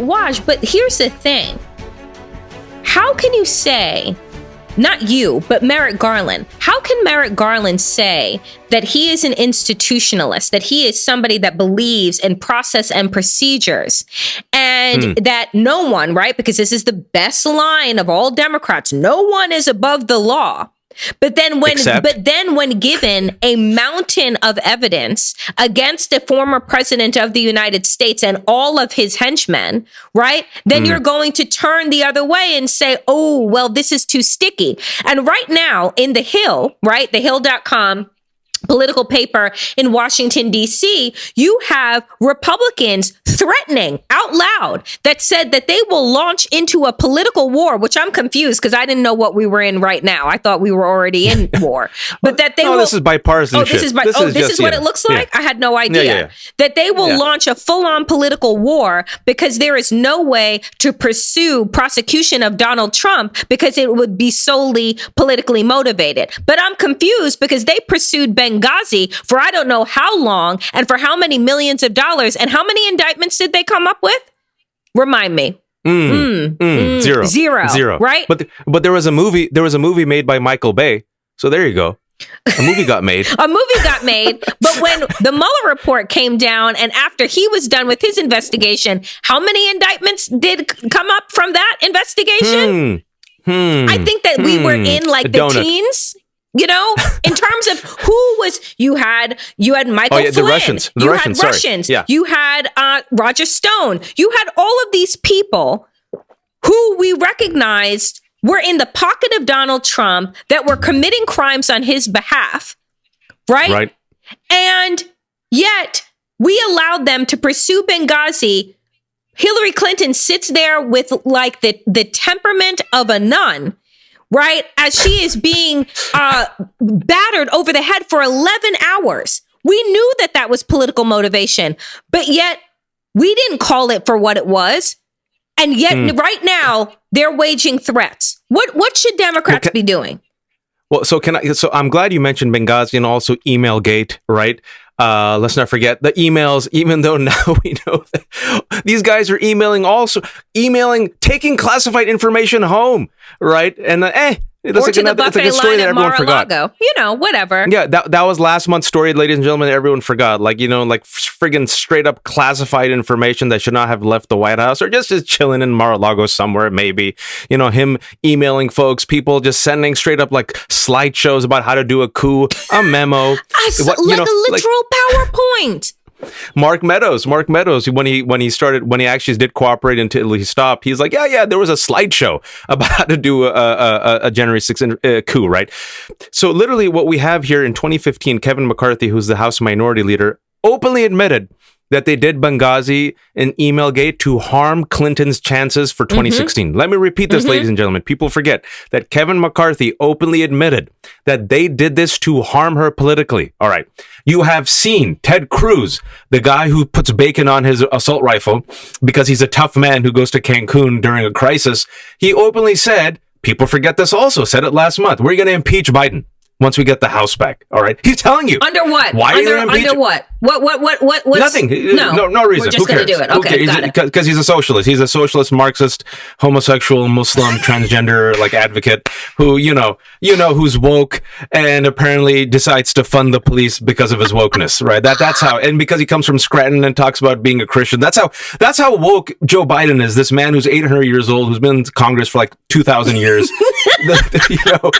Waj, but here's the thing. How can you say, not you, but Merrick Garland, how can Merrick Garland say that he is an institutionalist, that he is somebody that believes in process and procedures, and that no one, right, because this is the best line of all Democrats, no one is above the law. But then when given a mountain of evidence against a former president of the United States and all of his henchmen, right, then you're going to turn the other way and say, oh, well, this is too sticky. And right now in The Hill, right, thehill.com, political paper in Washington, D.C., you have Republicans threatening out loud that said that they will launch into a political war, which I'm confused because I didn't know what we were in right now. I thought we were already in war. But that they will... this is bipartisanship. This is what it looks like? Yeah. I had no idea. Yeah. That they will launch a full-on political war because there is no way to pursue prosecution of Donald Trump because it would be solely politically motivated. But I'm confused because they pursued Benghazi for I don't know how long and for how many millions of dollars, and how many indictments did they come up with? Remind me. Zero. Right? But there was a movie made by Michael Bay. So there you go. A movie got made. But when the Mueller report came down and after he was done with his investigation, how many indictments did come up from that investigation? I think that we were in like the teens. You know, in terms of who was, you had Michael Flynn, the Russians, yeah. You had Roger Stone, you had all of these people who we recognized were in the pocket of Donald Trump that were committing crimes on his behalf, right? And yet we allowed them to pursue Benghazi. Hillary Clinton sits there with like the temperament of a nun, right? As she is being battered over the head for 11 hours. We knew that was political motivation, but yet we didn't call it for what it was. And yet right now they're waging threats. What should Democrats be doing? Well, so I'm glad you mentioned Benghazi and also Emailgate, right? Let's not forget the emails, even though now we know that these guys are taking classified information home, right? And or to the buffet line at Mar-a-Lago. You know, whatever. Yeah, that was last month's story, ladies and gentlemen, that everyone forgot. Like, you know, like friggin' straight up classified information that should not have left the White House or just chilling in Mar-a-Lago somewhere, maybe. You know, him emailing folks, people just sending straight up like slideshows about how to do a coup, a memo. A literal PowerPoint. Mark Meadows, when he actually did cooperate until he stopped, he's like, yeah, there was a slideshow about how to do a January 6th coup, right? So literally what we have here in 2015, Kevin McCarthy, who's the House Minority Leader, openly admitted that they did Benghazi and Emailgate to harm Clinton's chances for 2016. Let me repeat this, ladies and gentlemen. People forget that Kevin McCarthy openly admitted that they did this to harm her politically. All right. You have seen Ted Cruz, the guy who puts bacon on his assault rifle because he's a tough man who goes to Cancun during a crisis. He openly said, people forget this also, said it last month, we're going to impeach Biden once we get the House back. All right. He's telling you. Under what? Why under what? What? Nothing. No reason. We're just going to do it. Okay, got it. Because he's a socialist. He's a socialist, Marxist, homosexual, Muslim, transgender, like advocate who, you know, who's woke and apparently decides to fund the police because of his wokeness, right? That's how, and because he comes from Scranton and talks about being a Christian. That's how woke Joe Biden is. This man who's 800 years old, who's been in Congress for like 2,000 years. You know,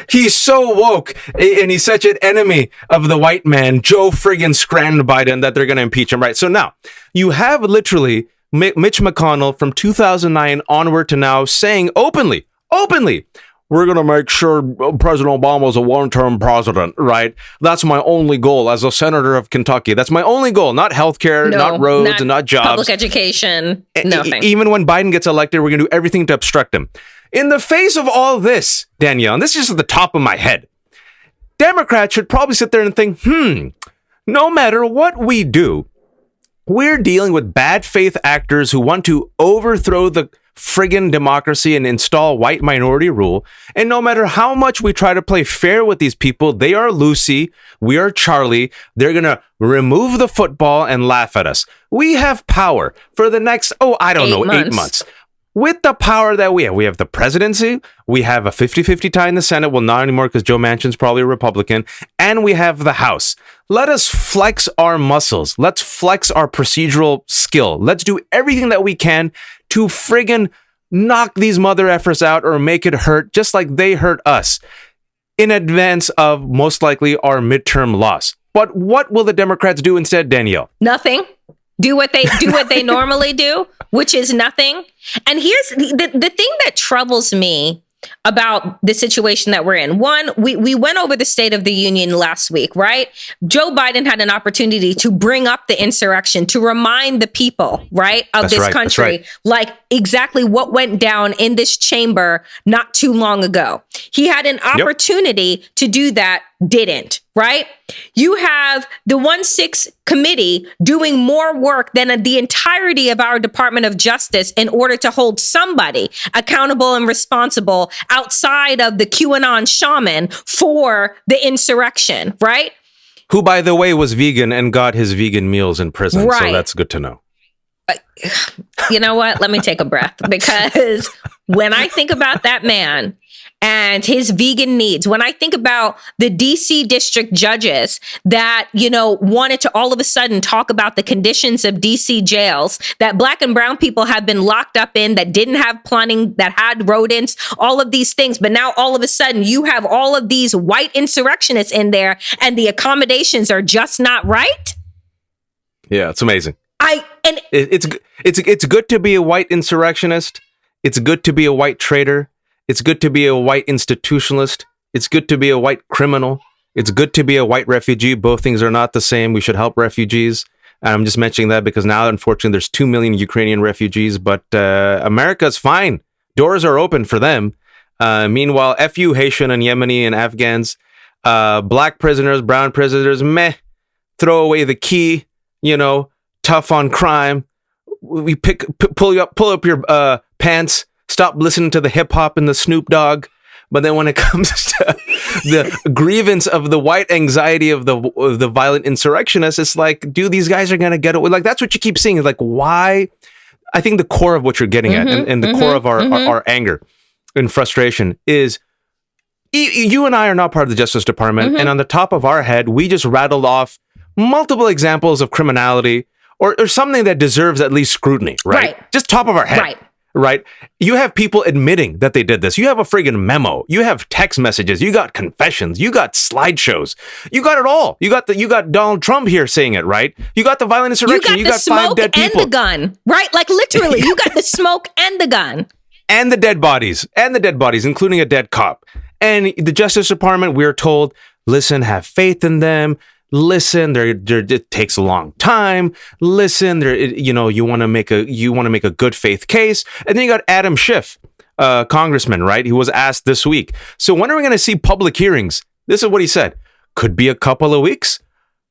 he's so woke and he's such an enemy of the white man, Joe friggin' Scranton Biden, that they're going to impeach him, right? So now you have literally Mitch McConnell from 2009 onward to now saying openly, we're going to make sure President Obama is a one-term president, right? That's my only goal as a senator of Kentucky. That's my only goal, not healthcare, not roads, and not jobs. Public education, nothing. Even when Biden gets elected, we're going to do everything to obstruct him. In the face of all this, Danielle, and this is just at the top of my head, Democrats should probably sit there and think, no matter what we do, we're dealing with bad faith actors who want to overthrow the friggin' democracy and install white minority rule. And no matter how much we try to play fair with these people, they are Lucy, we are Charlie. They're going to remove the football and laugh at us. We have power for the next, 8 months. With the power that we have the presidency, we have a 50-50 tie in the Senate. Well, not anymore because Joe Manchin's probably a Republican. And we have the House. Let us flex our muscles. Let's flex our procedural skill. Let's do everything that we can to friggin' knock these mother effers out or make it hurt just like they hurt us in advance of most likely our midterm loss. But what will the Democrats do instead, Danielle? Nothing. Do what they normally do, which is nothing. And here's the thing that troubles me about the situation that we're in. One, we went over the State of the Union last week, right? Joe Biden had an opportunity to bring up the insurrection, to remind the people, right, of this country, like exactly what went down in this chamber not too long ago. He had an opportunity to do that, didn't, right? You have the 1-6 committee doing more work than the entirety of our Department of Justice in order to hold somebody accountable and responsible outside of the QAnon shaman for the insurrection, right? Who, by the way, was vegan and got his vegan meals in prison. Right. So that's good to know. You know what? Let me take a breath, because when I think about that man and his vegan needs, when I think about the DC district judges that, wanted to all of a sudden talk about the conditions of DC jails that Black and brown people have been locked up in, that didn't have plumbing, that had rodents, all of these things. But now all of a sudden you have all of these white insurrectionists in there and the accommodations are just not right. Yeah, it's amazing. It's good to be a white insurrectionist. It's good to be a white traitor. It's good to be a white institutionalist. It's good to be a white criminal. It's good to be a white refugee. Both things are not the same. We should help refugees. And I'm just mentioning that because now, unfortunately, there's 2 million Ukrainian refugees, but America's fine. Doors are open for them. Meanwhile, FU Haitian and Yemeni and Afghans, Black prisoners, brown prisoners, meh, throw away the key, tough on crime. We pull up your pants. Stop listening to the hip hop and the Snoop Dogg. But then when it comes to the grievance of the white anxiety of the violent insurrectionists, it's like, dude, these guys are gonna get away. Like, that's what you keep seeing. Is like, why? I think the core of what you're getting at, and the core of our anger and frustration is, you and I are not part of the Justice Department, and on the top of our head, we just rattled off multiple examples of criminality or something that deserves at least scrutiny, right? Just top of our head. Right. You have people admitting that they did this. You have a friggin' memo. You have text messages. You got confessions. You got slideshows. You got it all. You got Donald Trump here saying it, right? You got the violent insurrection. You got 5 dead people. And the gun, right? Like literally, you got the smoke and the gun. And the dead bodies. Including a dead cop. And the Justice Department, we're told, listen, have faith in them. Listen, it takes a long time. Listen, you want to make a good faith case. And then you got Adam Schiff, congressman, right? He was asked this week. So when are we going to see public hearings? This is what he said. Could be a couple of weeks.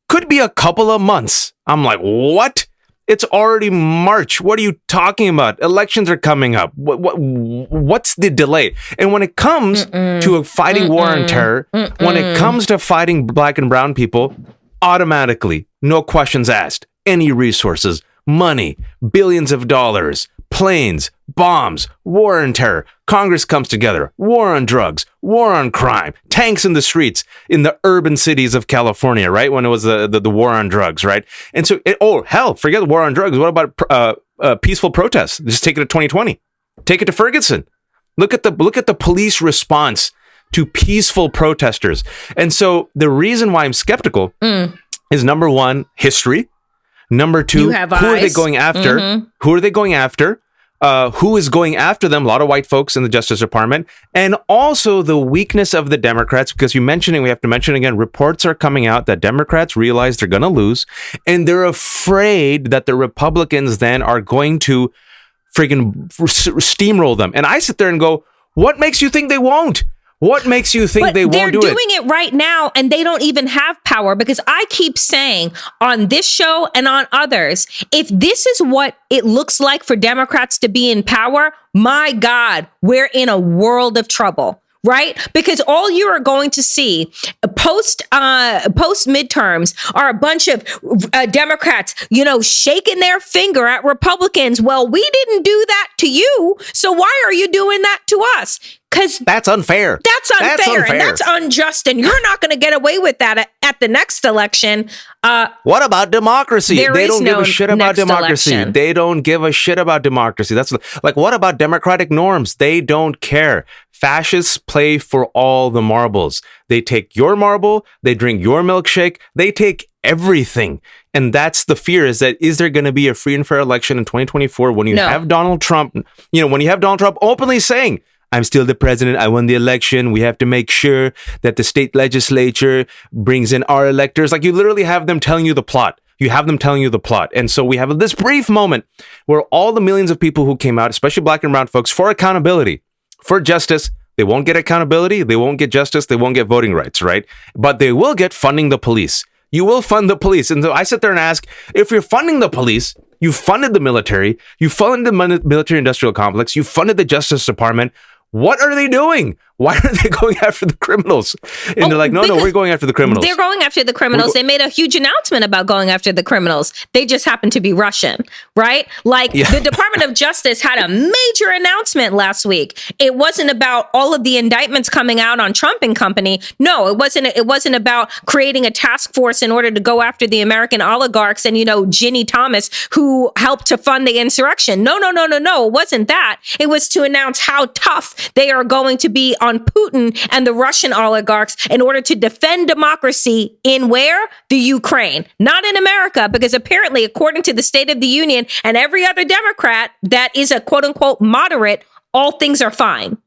Could be a couple of months. I'm like, what? It's already March. What are you talking about? Elections are coming up. What's the delay? And when it comes to fighting war on terror, when it comes to fighting Black and brown people, automatically, no questions asked, any resources, money, billions of dollars, planes, bombs, war on terror. Congress comes together. War on drugs, war on crime, tanks in the streets in the urban cities of California, right? When it was the war on drugs, right? And so, forget the war on drugs. What about peaceful protests? Just take it to 2020. Take it to Ferguson. Look at the police response to peaceful protesters. And so the reason why I'm skeptical is, number one, history. Number two, who are they going after? Who are they going after? Who is going after them? A lot of white folks in the Justice Department. And also the weakness of the Democrats, because we have to mention again, reports are coming out that Democrats realize they're going to lose. And they're afraid that the Republicans then are going to friggin' steamroll them. And I sit there and go, what makes you think they won't? What makes you think they won't do it? They're doing it right now, and they don't even have power, because I keep saying on this show and on others, if this is what it looks like for Democrats to be in power, my God, we're in a world of trouble. Right? Because all you are going to see post midterms are a bunch of Democrats, shaking their finger at Republicans. Well, we didn't do that to you. So why are you doing that to us? Because that's unfair. That's unfair. And that's unjust. And you're not going to get away with that at the next election. What about democracy? They don't give a shit about democracy. Election. They don't give a shit about democracy. That's like, what about democratic norms? They don't care. Fascists play for all the marbles. They take your marble, they drink your milkshake, they take everything. And that's the fear, is there going to be a free and fair election in 2024 when you have Donald Trump, when you have Donald Trump openly saying, I'm still the president, I won the election, we have to make sure that the state legislature brings in our electors. Like, you literally have them telling you the plot. You have them telling you the plot. And so we have this brief moment where all the millions of people who came out, especially black and brown folks, for accountability, for justice, they won't get accountability, they won't get justice, they won't get voting rights, right? But they will get funding the police. You will fund the police. And so I sit there and ask, if you're funding the police, you funded the military, you funded the military industrial complex, you funded the Justice Department, what are they doing? Why are they going after the criminals? And they're like, no, we're going after the criminals. They're going after the criminals. They made a huge announcement about going after the criminals. They just happen to be Russian, right? The Department of Justice had a major announcement last week. It wasn't about all of the indictments coming out on Trump and company. No, it wasn't about creating a task force in order to go after the American oligarchs and, Ginny Thomas, who helped to fund the insurrection. No. It wasn't that. It was to announce how tough they are going to be on Putin and the Russian oligarchs in order to defend democracy in where? The Ukraine, not in America, because apparently, according to the State of the Union and every other Democrat that is a quote unquote moderate, all things are fine.